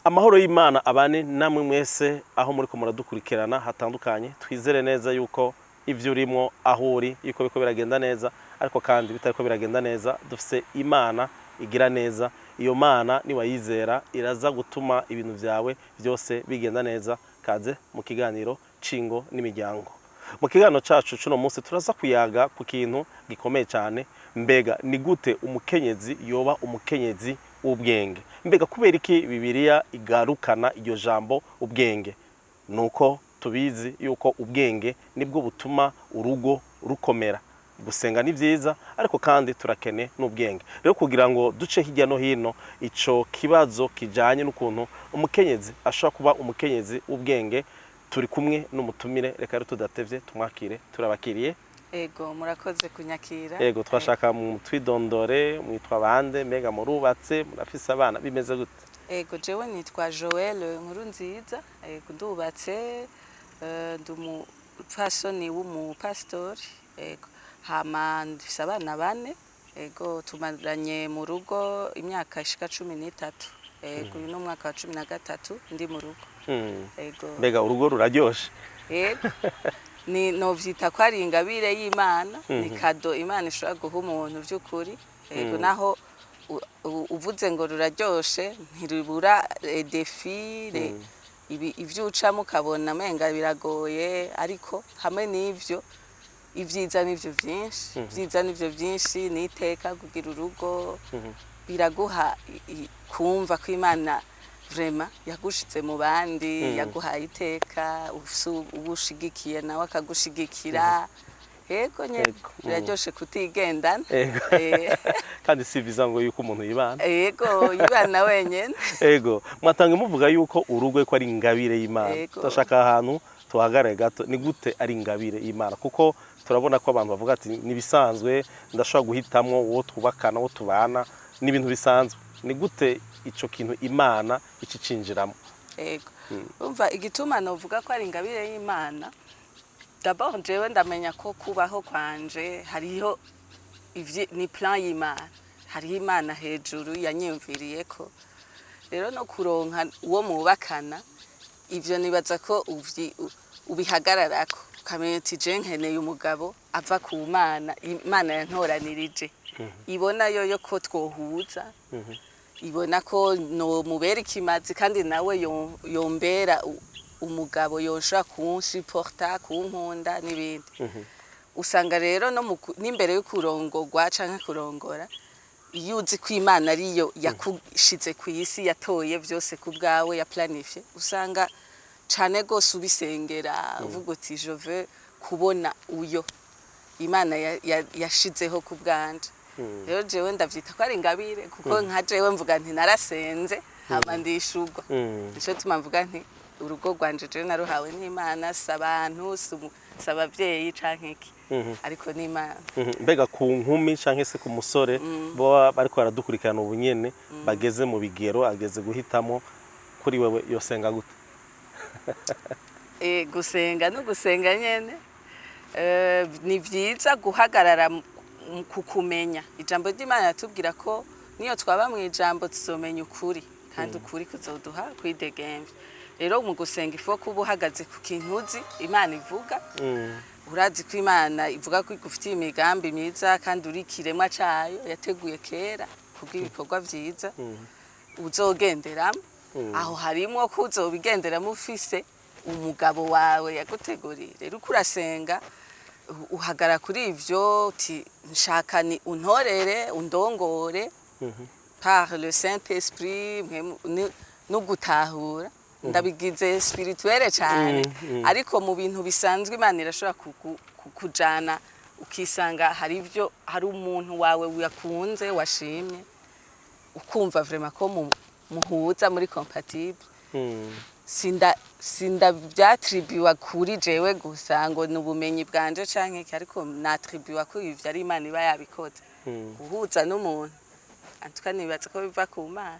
Amahoro y'Imana abane namwe mwese aho muri ko muradukurikirana hatandukanye twizere neza yuko ivyo urimo aho uri yuko biko biragenda neza ariko kandi bitariko biragenda neza dufise Imana igira neza iyo Mana ni wayizera iraza gutuma ibintu vyawe byose bigenda neza kaze mu kiganiro cingo n'imiryango mu kiganiro cacu cuno munsi turaza kuyaga ku kintu gikomeye cyane mbega ni gute umukenyezi yoba umukenyezi ubwenge mbega kubera iki Bibiliya igarukana iryo jambo ubwenge nuko tubizi yuko ubwenge nibwo butuma urugo rukomera gusenga ni vyiza ariko kandi turakene n'ubwenge rero kugira ngo duce hirya no hino ico kibazo kijanye n'ukuntu umukenyezi ashobora kuba umukenyezi ubwenge turi kumwe n'umutumire reka rero tudatevye tumwakire turabakiriye. Ego murakoze kunyakira. Ego twashaka mu twidondore mwitwa bande mbega murubatse murafise abana bimeze gute? Ego jewe nitwa Joelle Nkurunziza ndubatse ndumupfasoni w'umupastori ego hama ndifise abana bane ego tumaranye mu rugo imyaka ishika 13 ego uyu mwaka wa 13 ndi mu rugo. Ego mbega urugo ruraryoshe? Ego ni novyita ko ari ingabire y'Imana ni kado Imana ishobora guha umuntu by'ukuri ego naho uvuze ngo ruraryoshe ntiribura defile ivyuca mukabona menga biragoye ariko hamwe n'ivyo ivyiza n'ivyo byinshi vyiza n'ivyo byinshi niteka kugira urugo biraguha kumva ko Imana vrema yagushitse mu bandi yaguhaye iteka ubushigikiye nawe akagushigikira yego nyene biraryoshe kutigendana kandi si biza ngo yuko umuntu yibana yego yibana wenyene yego mwatanga muvuga yuko urugo ko ari ingabire y'Imana tashaka ahantu tuhagare gato ni gute ari ingabire y'Imana kuko turabona ko abantu bavuga ati nibisanzwe ndashobora guhitamwo uwo twubakana uwo tubana n'ibintu bisanzwe ni gute ico kintu Imana ikicinjiramo? Ego umva igituma novuga ko ari ingabire y'Imana d'abord jewe ndamenya ko kubaho kwanje hariho ni plan y'Imana hariho Imana hejuru yanyumviriye ko rero no kuronka uwo mubakana ivyo nibaza ko ubihagararako ukamenya ati je nkeneye umugabo ava ku Mana Imana yantoranirije ibona yo ko twohuza ibona ko no mubera ikimazi kandi nawe yombera umugabo yoshaka kunsuporta kunkunda n'ibindi usanga rero no n'imbere yo kurongorwa canke kurongora iyo uzi ko Imana ariyo yakushize ku isi yatoye byose ku bwawe ya planifié usanga cane gose ubisengera uvuga uti je veux kubona uyo Imana yashizeho ku bwanje rero jewe ndavyita ko ari ingabire kuko nka jewe mvuga nti narasenze hama ndishurwa nico tuma mvuga nti urugo rwanje je naruhawe n'Imana sabantu sabavyeyi canke iki ariko n'Imana. Mbega ku nkumi canke se ku musore bo bariko baradukurikirana ubunyene bageze mu bigero ageze guhitamo kuri wewe yosenga gute? Gusenga no gusenga nyene ni vyiza guhagarara kukumenya ijambo ry'Imana yatubwira ko niyo twaba mu ijambo tuzomenya ukuri kandi ukuri kuzoduha kwidegemvya rero mu gusenga ifo kuba uhagaze ku kintu uzi Imana ivuga urazi ko Imana ivuga ko igufitiye imigambi myiza kandi uri kiremwa cayo yateguye kera kubw'ibikorwa vyiza uzogenderamo aho harimo ko uzobigenderamo ufise umugabo wawe yaguteguriye rero ukurasenga uhagara kuri ivyo uti nshaka ni untorere undongore par le Saint-Esprit no gutahura ndabigize spirituelle cyane ariko mu bintu bisanzwe Imana irashobora kujana ukisanga hari umuntu wawe yakunze washimye ukumva vraiment ko muhuza muri compatible sinda byatribiwa kuri jewe gusa ngo nubumenyi bwanje canke ariko natribiwa ko ivyo ari Imana iba yabikoze guhuza n'umuntu antuka nibatse ko biva ku Mana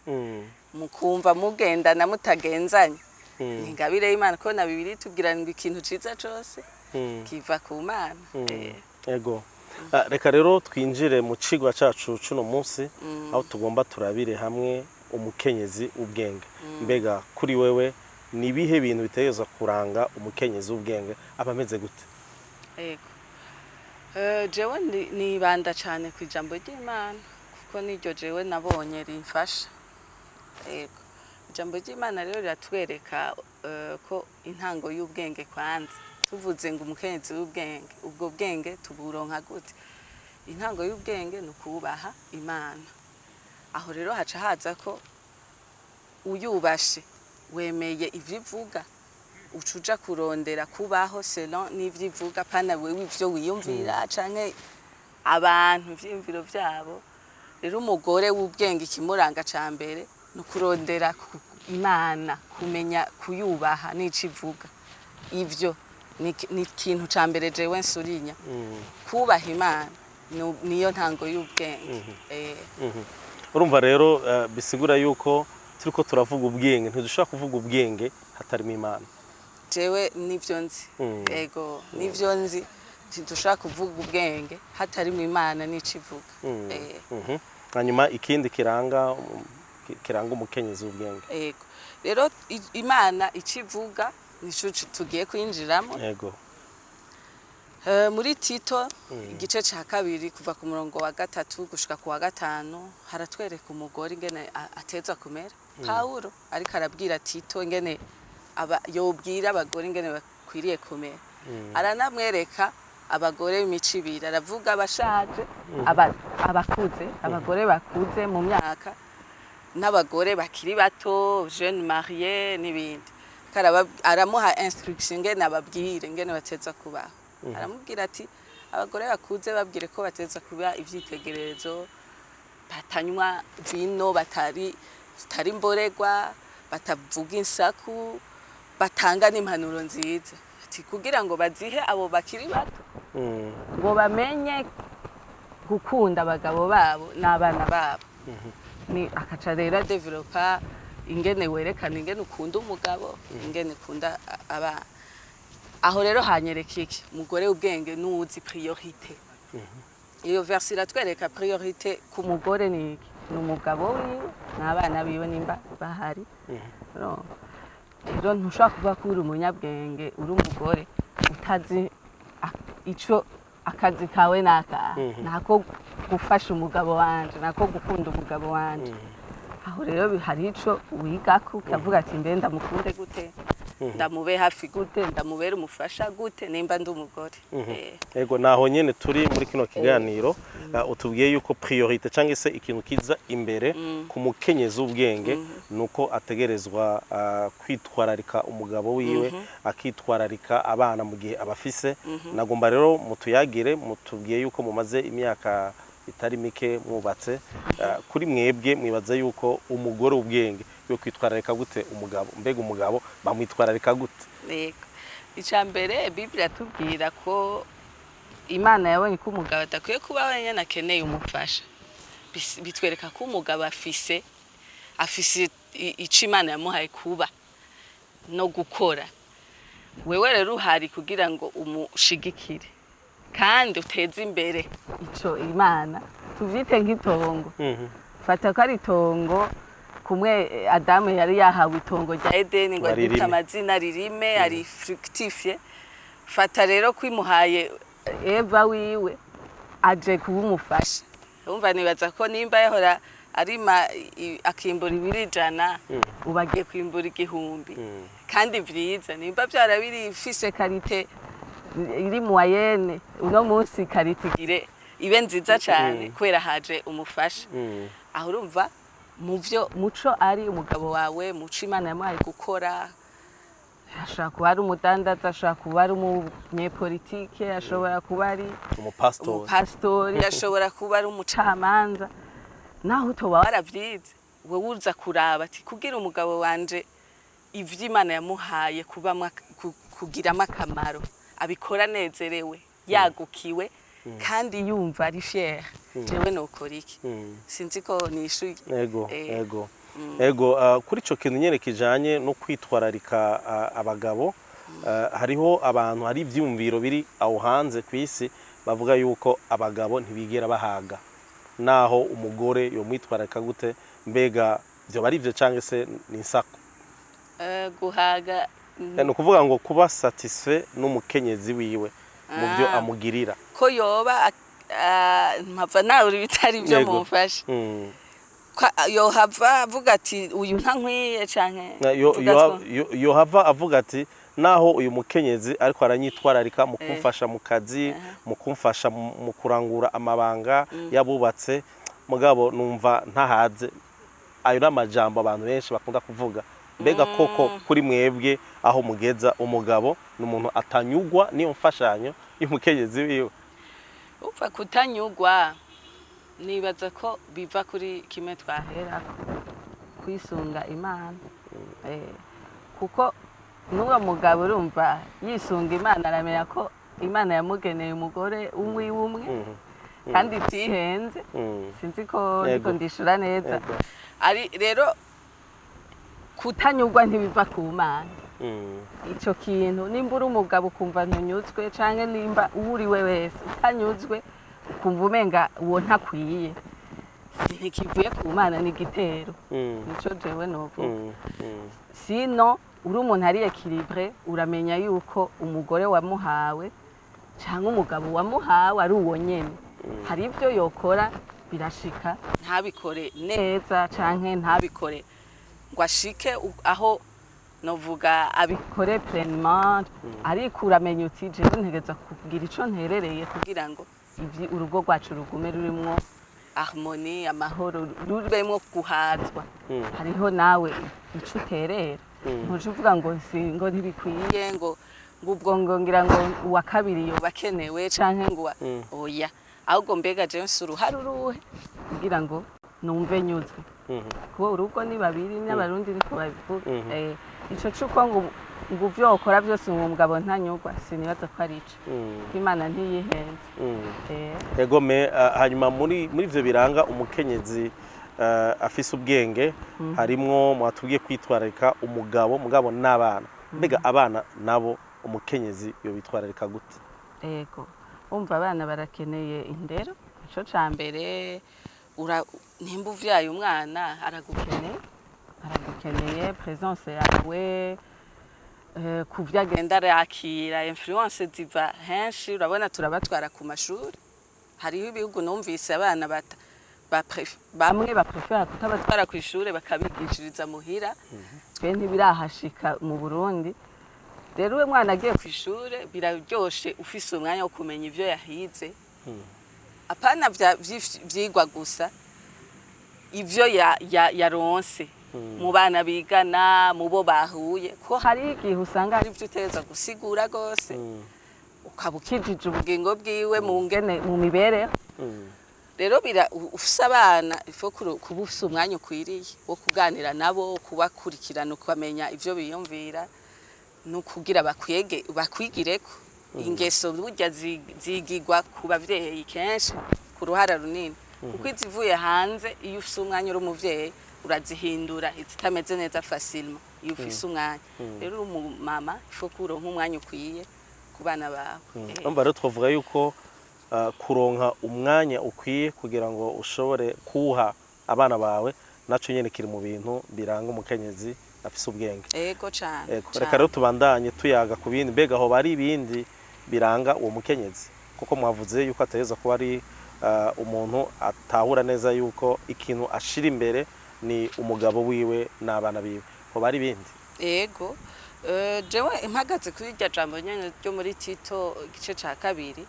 mukumva mugendana mutagenzanya ingabire y'Imana ko na Bibiliya tubwira ngo ikintu ciza cose kiva ku Mana. Ego reka rero twinjire mu cigwa cacu cuno munsi aho tugomba turabire hamwe umukenyezi ubwenge mbega kuri wewe ni bihe bintu bitegerezwa kuranga umukenyezi w'ubwenge aba ameze gute? Yego. Jewe nibanda cyane ku ijambo ry'Imana kuko niryo jewe nabonye rimfasha. Yego. Ijambo ry'Imana rero riratwereka ko intango y'ubwenge kwanza. Tuvuze ngo umukenyezi w'ubwenge, ubwo bwenge tuburonka gute? Intango y'ubwenge ni ukubaha Imana. Aho rero haca haza ko uyubashe wemeye ivyivuga ucuja kurondera kubaho selon n'ivyivuga pana wewe ivyo wiyumvira canke abantu ivyimviro vyabo. Rero umugore w'ubwenge ikimuranga ca mbere no kurondera Imana, kumenya kuyubaha n'icivuga. Ivyo ni ikintu ca mbere jewe nsurinya. Kubaha Imana niyo ntango y'ubwenge. Urumva rero bisigura yuko turiko turavuga ubwenge ntidushaka kuvuga ubwenge hatarimo Imana. Jewe nivyo nzi. Yego, nivyo nzi. Ntidushaka kuvuga ubwenge hatarimo Imana n'icivuga. Hanyuma ikindi kiranga umukenyezi w'ubwenge. Yego. Rero Imana icivuga nico tugiye kwinjiramo. Yego. Muri Tito igice ca kabiri kuva ku murongo wa 3 gushika ku wa 5 haratwereka umugore ingene ateza kumera. Paulo ariko arabwira Tito ingene yobwira abagore ingene bakwiriye kumera. Aranamwereka abagore b'imicibiri, aravuga abashaje, abakuze, abagore bakuze mu myaka n'abagore bakiri bato, jeune marié n'ibindi. Aramuha instruction ingene ababwire ingene bateza kubaho. Aramubwira ati abagore bakuze babwire ko bateza kuba ivyitegererezo, batanywa vino, batari mboregwa, batavuga insaku, batanga n'impanuro nziza. Ati kugira ngo bazihe abo bakiri bato ngo bamenye gukunda abagabo babo n'abana babo. Ni akaca rero developa ingene werekana ingene ukunda umugabo, ingene ukunda abana. Aho rero hanyereka iki? Umugore w'ubwenge nuzi priorité. Iyo verse iratwereka priorité ku mugore ni iki? N'umugabo wiwe n'abana biwe nimba bahari. Rero ntushaka kuvuga ko uri umunyabwenge uri umugore utazi ico akazi kawe nako gufasha umugabo wanje, nako gukunda umugabo wanje. Aho rero hari ico wigako ukavuga ati mbe ndamukunde gute, ndamube hafi gute, ndamubera umufasha gute nimba ndi umugore. Yego, naho nyene turi muri kino kiganiro utubwiye yuko priorité cyangwa se ikintu kiza imbere ku mukenyezi w'ubwenge nuko ategerezwa kwitwararika umugabo wiwe, akitwararika abana mu gihe abafise. Nagomba rero mutuyagire, mutubwiye yuko mumaze imyaka itari mike mwubatse. Kuri mwebwe mwibaza yuko umugore w'ubwenge yo kwitwararika gute umugabo? Mbega umugabo bamwitwararika gute? Yego. Icambere Bible yatubwira ko Imana yabonye ko umugabo atakwiye kuba wenyine akeneye umufasha. Bitwereka ko umugabo afise ico Imana yamuhaye kuba no gukora. Wewe rero uhari kugira ngo umushigikire kandi uteze imbere ico Imana. Tuvyite nk'itongo. Fata ko ari itongo kumwe Adamu yari yahawe itongo rya Edeni ngo agite amazina ririme ari fructifie. Fata rero kwimuhaye Eva wiwe aje kuba umufasha. Urumva nibaza ko nimba yahora arima akimbura 200 ubagiye kwimbura 1000 kandi vyiza nimba byarabiri fise karite iri moyenne uno munsi karite gire ibe nziza cyane kwera haje umufasha. Aho urumva muvyo muco ari umugabo wawe muco Imana yamuhaye gukora. Ashobora kuba ari umudandaza, ashobora kuba ari umunyepolitike, ashobora kuba ari umupastori, ashobora kuba ari umucamanza. Naho utoba waravyize wewe uza kuraba ati kugira umugabo wanje ivyo Imana yamuhaye kugiramo akamaro, abikora nezerewe, yagukiwe kandi yumva ari fier. Jewe nokora iki? Sinzi ko nishuye. Ego, kuri ico kintu nyene kijanye no kwitwararika abagabo, hariho abantu hari ivyumviro biri aho hanze kwisi bavuga yuko abagabo ntibigera bahaga. Naho umugore yo mwitwararika gute? Mbega byo bari ivyo canke se ni nsako? guhaga ni ukuvuga ngo kuba satisfait n'umukenyezi wiwe mu byo amugirira ko yoba mpava nawe bitari byo mumfasha yohava avuga ati uyu ntankwiye canke yohava avuga ati naho uyu mukenyezi ariko aranyitwararika mu kumfasha mu kazi mu kumfasha mu kurangura amabanga yabubatse mugabo numva ntahaze. Ayo n'amajambo abantu benshi bakunda kuvuga. Mbega koko kuri mwebwe aho mugeza umugabo n'umuntu atanyugwa niyo mfashanyo y'umukenyezi wiwe? Upfa kutanyugwa nibaza ko biva kuri kimwe twahera kwisunga Imana. Kuko n'uwo mugabo urumva yisunga Imana aramenya ko Imana yamugeneye umugore umwe kandi itihenze. Sinzi ko ndiko ndishura neza. Ari rero kutanyugwa ntibiva ku Mana. Ico kintu nimba uri umugabo kumva ntunyuzwe canke nimba uriwe wese utanyuzwe kumva umenga uwo ntakwiye, ntikivuye ku Mana n'igitero. Nico jewe novuga. Sino uri umuntu ari équilibré uramenya yuko umugore wamuhawe cyangwa umugabo wamuhawe ari uwo nyene. Hari ibyo yokora birashika ntabikore neza canke ntabikore ngo ashike aho novuga abikore pleinement, ariko uramenya uti jewe ntegeza kugira ico nterereye kugira ngo urugo rwacu rugume rurimwo harmonie, amahoro, ruremwo guhazwa. Hariho nawe ico uterera. Ntuje uvuga ngo ngo ntibikwiye ngo ubwo ngira ngo uwa kabiri yoba kenewe canke ngo oya, ahubwo mbega jewe uruhare uruhe kugira ngo numve nyuzwe. Kuko urugo ni babiri n'abarundi niko babivuga. Ico cuko ngo vyokora byose umugabo ntanyugwa sinibaza ko ari ico. Imana ntiyihenze. Ego hanyuma muri ivyo biranga umukenyezi afise ubwenge harimwo mwatubwiye kwitwararika umugabo n'abana. Mbega abana nabo umukenyezi yo bitwararika gute? Ego umva abana barakeneye indero. Ico cambere nimba uvyaye umwana aragukeneye presence yawe, kuvyagenda arakira. Influence ziva henshi, urabona turabatwara ku mashuri. Hariho ibihugu numvise abana bamwe baprefera kutabatwara ku ishure bakabigishiriza muhira. Twe ntibirahashika mu Burundi. Rero uwe mwana agiye ku ishure biraryoshe ufise umwanya wo kumenya ivyo yahize. Apana vyigwa gusa ivyo yaronse mu bana bigana mu bo bahuye. Ko hari igihe usanga hari ivyo utereza gusigura gose ukabukijije ubugingo bwiwe mu mibereho. Rero ufise abana ifo kubusa umwanya ukwiriye wo kuganira nabo, kubakurikirana, ukamenya ivyo biyumvira no kugira bakwigireko. Ingeso burya zigigwa ku bavyeyi kenshi ku ruhara runini. Kuko izivuye hanze iyo ufise umwanya uri umuvyeyi urazihindura izitameze neza facilement iyo ufise umwanya. Rero umumama ifo kuronka umwanya ukwiye ku bana bawe. Amba rero twavuga yuko kuronka umwanya ukwiye kugira ngo ushobore kuha abana bawe naco nyene kiri mu bintu biranga umukenyezi afise ubwenge. Ego cyane. Reka rero tubandanye tuyaga ku bindi. Mbega aho bari ibindi biranga uwo mukenyezi? Kuko mwavuze yuko ateza kuba ari umuntu atahura neza yuko ikintu ashira imbere ni umugabo wiwe n'abana biwe. Ho bari ibindi? Ego jewe impagaze kuri irya jambo nyene ryo muri Tito igice ca 2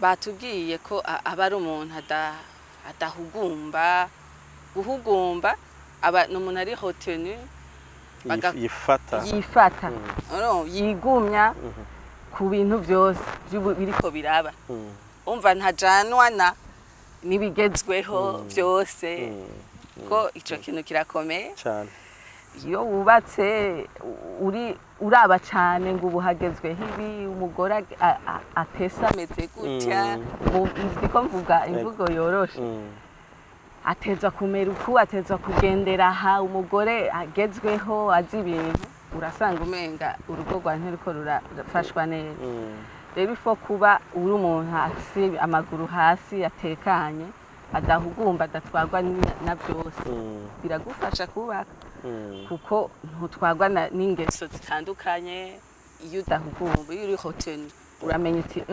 batubwiye ko aba ari umuntu adahugumba. Guhugumba aba n'umuntu ari retenu, yifata yigumya ku bintu byose biriko biraba. Umva ntajanwa n'ibigezweho byose. Ko ico kintu kirakomeye cyane. Iyo wubatse uraba cyane ngo ubuhagezweho ibi, umugore atesa ameze gutya, ndiko mvuga imvugo yoroshe. Ateza kumera uku, ateza kugendera aha, umugore agezweho azi ibintu, urasanga umenga urugo rwa ntiriko rurafashwa neza. Rero ifo kuba uri umuntu hasi amaguru hasi atekanye, adahugumba, adatwarwa na byose, biragufasha kubaka. kuko ntutwagwa n'ingeso zitandukanye. Iyo udahugumba, iyo uri hoteli uramenya uti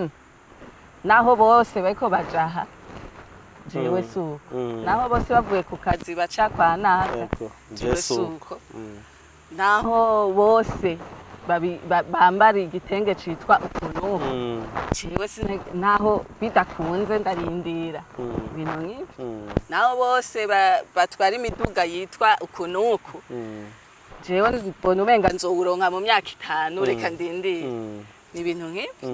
naho bose bariko bajaha jewe suko, naho bose bavuye ku kazi baca kwa naka jewe suko, naho bose bambara igitenge citwa ukuntu jewe naho bidakunze ndarindira ibintu nk'ivyo, naho bose batwara imiduga yitwa ukunuku jewe mbona umenga nzowuronka mu myaka 5 reka ndindire. Ni ibintu nk'ivyo.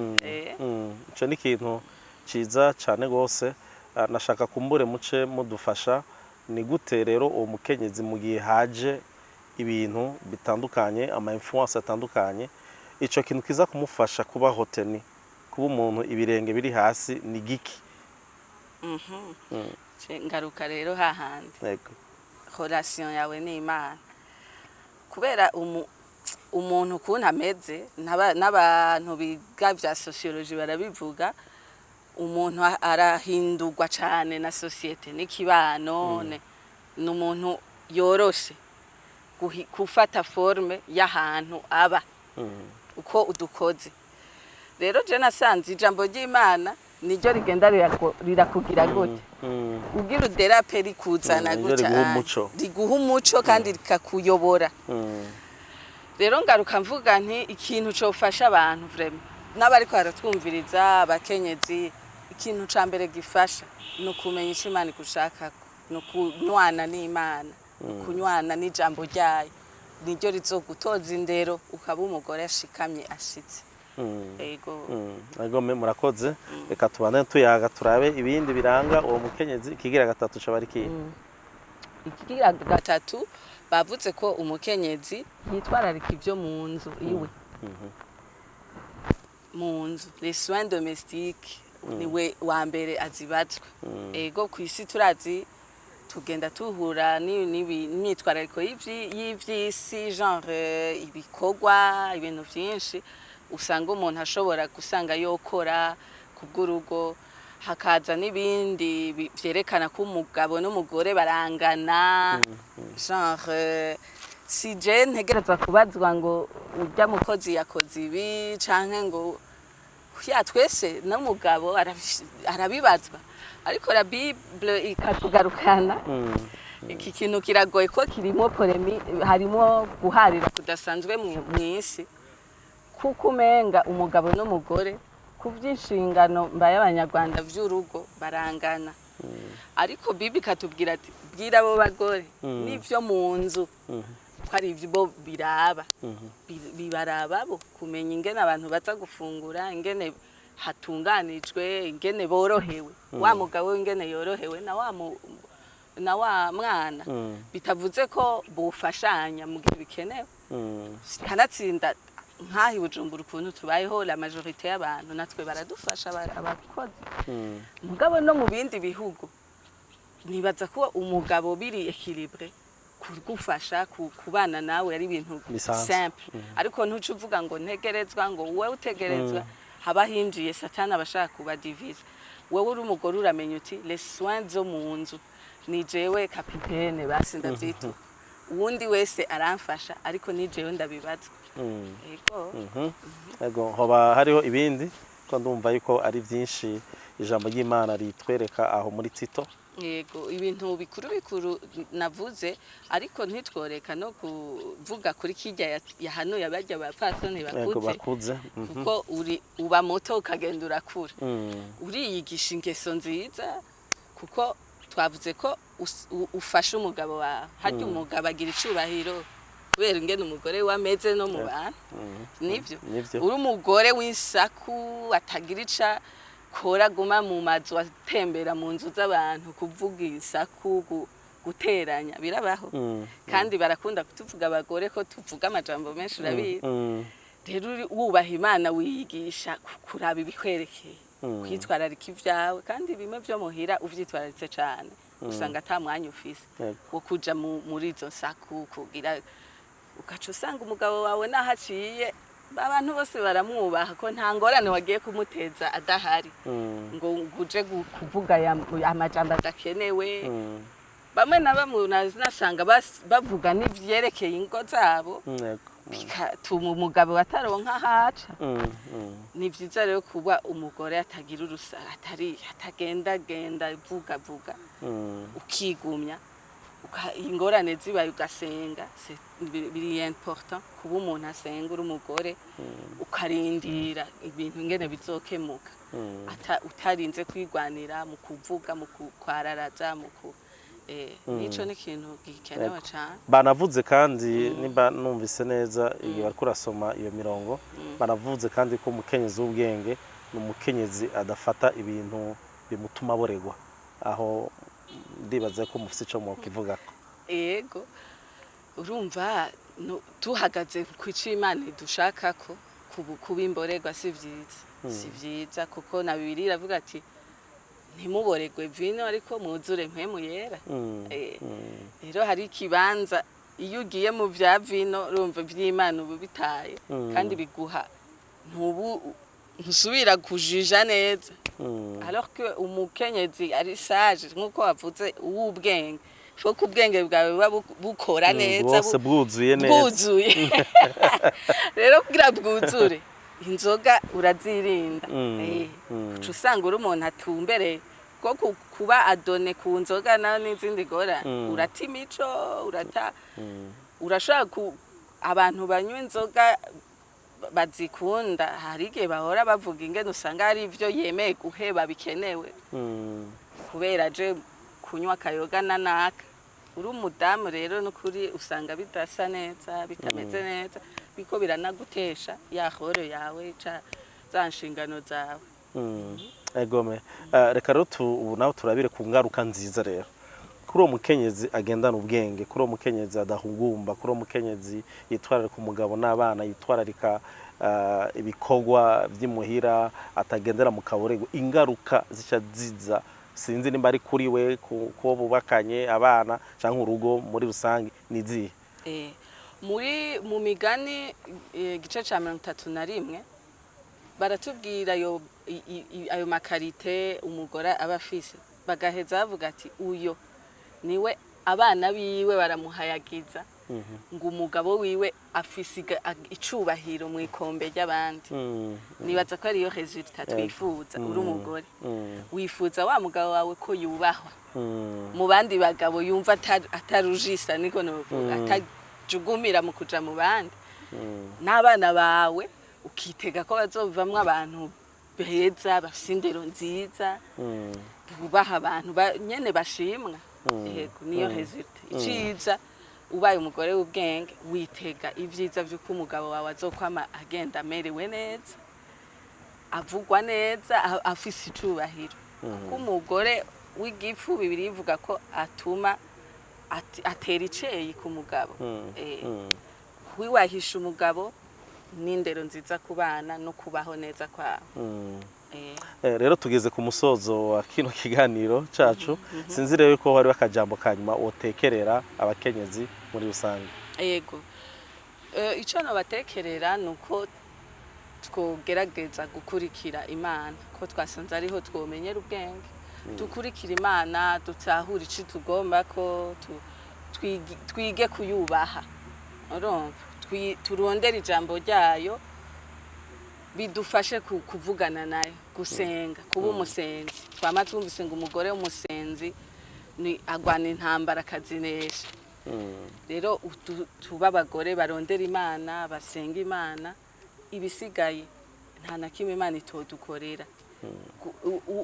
Ico ni ikintu ciza cane gose. Nashaka kumbure muce mudufasha ni gute rero uwo mukenyezi mu gihe haje ibintu bitandukanye, ama influence atandukanye, ico kintu kiza kumufasha kuba hoteni, kuba umuntu ibirenge biri hasi ni giki? Ngaruka rero hahandi relation yawe n'Imana, kubera umuntu ukuntu ameze, n'abantu biga vya sociology barabivuga, umuntu arahindurwa cyane na societe n'ikibano, n'umuntu yoroshe gufata forme y'ahantu aba uko udukoze. Rero je nasanze ijambo ry'Imana niryo rigenda rirakugira gute, ugira uderape rikuzana gute, riguha umuco kandi rikakuyobora. Rero ngaruka mvuga nti ikintu cofasha abantu vraiment n'abariko baratwumviriza abakenyezi, ikintu ca mbere gifasha no kumenya ico Imana igushaka, no kunywana n'Imana, kunywana n'ijambo ryayo, niryo rizogutoza indero ukaba umugore ashikamye ashitse. Ego murakoze. Reka tubane tuyaga turabe ibindi biranga uwo mukenyezi. Ikigira gatatu caba kiye? Ikigira gatatu bavuze ko umukenyezi yitwararika ivyo mu nzu iwe, mu nzu, les soins domestiques niwe wa mbere azibazwa. Ego kwisi turazi tugenda tuhura n'imyitwarariko y'ivy'isi, genre ibikorwa, ibintu vyinshi usanga umuntu ashobora gusanga yokora kubw'urugo, hakaza n'ibindi vyerekana ko umugabo n'umugore barangana, genre si je ntegerezwa kubazwa ngo urya mukozi yakoze ibi canke ngo twese n'umugabo arabibazwa, ariko la Bible ikatugarukana. Iki kintu kiragoye ko kirimo harimo guharira kudasanzwe mw'isi, kuko umenga umugabo n'umugore ku vy'inshingano mbaye abanyarwanda vy'urugo barangana, ariko Bible ikatubwira ati bwira abo bagore n'ivyo mu nzu ko ari ivyo biraba, bibaraba bo kumenya ingene abantu baza gufungura, ingene hatunganijwe, ingene borohewe, wa mugabo ingene yorohewe na wa mwana, bitavuze ko bufashanya mu gihe bikenewe. Kanatsinda nkahi Bujumbura ukuntu tubayeho, la majorité y'abantu natwe baradufasha abakozi, mugabo no mu bindi bihugu nibaza ko umugabo biri équilibré kugufasha kubana nawe ari ibintu simple, ariko ntuce uvuga ngo ntegerezwa, ngo wowe utegerezwa, haba hinjiye satani abashaka kuba divise. Wowe uri umugore uramenya uti les soins zo mu nzu ni jewe kapitene basi ndavyita, uwundi wese aramfasha ariko ni jewe ndabibazwa. Ego hoba hariho ibindi ko ndumva yuko ari vyinshi ijambo ry'Imana ritwereka aho muri Tito. Yego ibintu bikuru navuze, ariko ntitworeka no kuvuga kuri kijya yahanuye abajya bapfasoni bakuze, kuko uba moto ukagenda urakura, uriyigisha ingeso nziza, kuko twavuze ko ufasha umugabo wawe, harya umugabo agira icubahiro kubera ingene umugore wameze no mu bantu, nivyo uri umugore w'insaku atagira ica kora guma mu mazu atembera mu nzu z'abantu kuvuga isaku guteranya birabaho, kandi barakunda kutuvuga abagore ko tuvuga amajambo menshi urabizi. Rero wubaha Imana wiyigisha kuraba ibikwerekeye, kwitwararika ivyawe, kandi bimwe vyo muhira uvyitwararitse cane usanga ata mwanya ufise wo kuja muri izo nsaku kugira, ugaca usanga umugabo wawe nahaciye abantu bose baramwubaha ko nta ngorane wagiye kumuteza adahari, ngo uje kuvuga amajambo adakenewe. bamwe na bamwe nasanga bavuga n'ivyerekeye ingo zabo bigatuma umugabo ataronka haca. Ni vyiza rero kuba umugore atagira atagendagenda vuga ukigumya ingorane zibaye ugasenga. Biri important kuba umuntu asenga uri umugore ukarindira ibintu ingene bizokemuka utarinze kwigwanira mu kuvuga mu kwararaza mu nico ni ikintu gikenewe cyane. Banavuze kandi nimba numvise neza iyo bariko rasoma iyo mirongo banavuze kandi ko umukenyezi w'ubwenge n'umukenyezi adafata ibintu bimutuma boregwa, aho ndibaza ko mufise ico mu kivugako. Yego urumva tuhagaze ku Imana dushakako kuba imborerwa si vyiza kuko na Bibiliya iravuga ati ntimuboregwe vino ariko muzure mpemu yera. Rero hari ikibanza iyo ugiye mu vya vino urumva vy'Imana ubu bitaye kandi biguha ntusubira kujija neza. Alors que umukenyezi ari sage nkuko wavuze uw'ubwenge foko ubwenge bwawe buba bukora neza bwuzuye. Rero kugira bwuzure inzoga urazirinda. Uca usanga uri umuntu atumbereye ko kuba adone ku nzoga n'izindi gora urata imico urashaka abantu banywa inzoga bazikunda. Hari igihe bahora bavuga ingene usanga hari ivyo yemeye guheba bikenewe kubera je kunywa akayoga nanaka. Uri umudamu rero n'ukuri usanga bidasa neza bitameze neza biko biranagutesha yahoro yawe za nshingano zawe. Egome reka rero ubu nawe turabire ku ngaruka nziza rero kuri uwo mukenyezi agendana ubwenge, kuri uwo mukenyezi adahugumba, kuri uwo mukenyezi yitwararika umugabo n'abana, yitwararika ibikorwa by'imuhira, atagendera mu kaborego. Ingaruka zica ziza sinzi nimba ari kuri we ko bubakanye abana cyangwa urugo muri rusange nizihe? Mu migani igice ca 31 baratubwira ayo makarite umugore aba afise, bagaheza bavuga ati uyo niwe abana biwe baramuhayagiza ngo umugabo wiwe afise icubahiro mu ikombe ry'abandi. Nibaza ko ariyo resultat twifuza. Uri umugore wifuza wa mugabo wawe ko yubahwa mu bandi bagabo, yumva atarujisa niko novuga, atajugumira mu kuja mu bandi. N'abana bawe ukitega ko bazovamwe abantu beza bafise indero nziza bubaha abantu nyene bashimwa. Yego niyo resultat iciza. Ubaye umugore w'ubwenge witega ivyiza vy'uko umugabo wawe azokwama agenda amerewe neza, avugwa neza, afise icubahiro. Kuko umugore w'igifu Bibiliya ivuga ko atuma atera iceyi ku mugabo. Wiwahisha umugabo n'indero nziza ku bana no kubaho neza kwawe. Rero tugeze ku musozo wa kino kiganiro cacu. Sinzi rero ko hari akajambo kanyuma wotekerera abakenyezi muri rusange. Yego ico no batekerera nuko twogerageza gukurikira Imana, ko twasanze ariho twomenyera ubwenge. Dukurikira Imana, dutahura ici tugomba ko twige kuyubaha. Urumva turondera ijambo ryayo bidufashe kuvugana nayo, gusenga, kuba umusenzi. Twama twumvise ngo umugore w'umusenzi ni agwana intambara akazinesha. Rero tuba abagore barondera Imana, basenga Imana, ibisigaye nta na kimwe Imana itodukorera.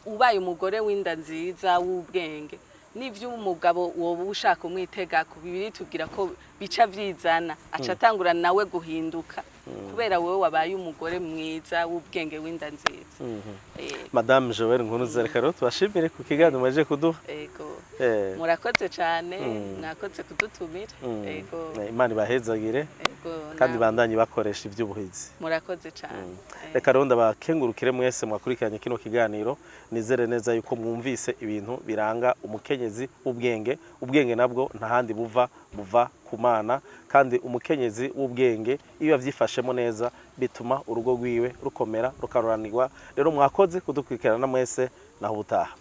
Ubaye umugore w'inda nziza w'ubwenge n'ivyo umugabo wowe ushaka umwitegako, Bibiliya tugira ko bica vyizana, aca atangura nawe guhinduka kubera wowe wabaye umugore mwiza w'ubwenge w'inda nziza. Madame Joelle Nkurunziza, rero tubashimire ku kiganiro mwaje kuduha. Yego murakoze cyane, mwakoze kudutumira. Yego Imana ibahezagire kandi bandanye bakoresha ivy'ubuhizi. Murakoze cyane. Reka rero ndabakengurukire mwese mwakurikiranye kino kiganiro. Nizere neza yuko mwumvise ibintu biranga umukenyezi w'ubwenge. Ubwenge nabwo nta handi buva ku Mana, kandi umukenyezi w'ubwenge iyo yavyifashemo neza bituma urugo rwiwe rukomera rukaroranirwa. Rero mwakoze kudukurikirana mwese naho ubutaha.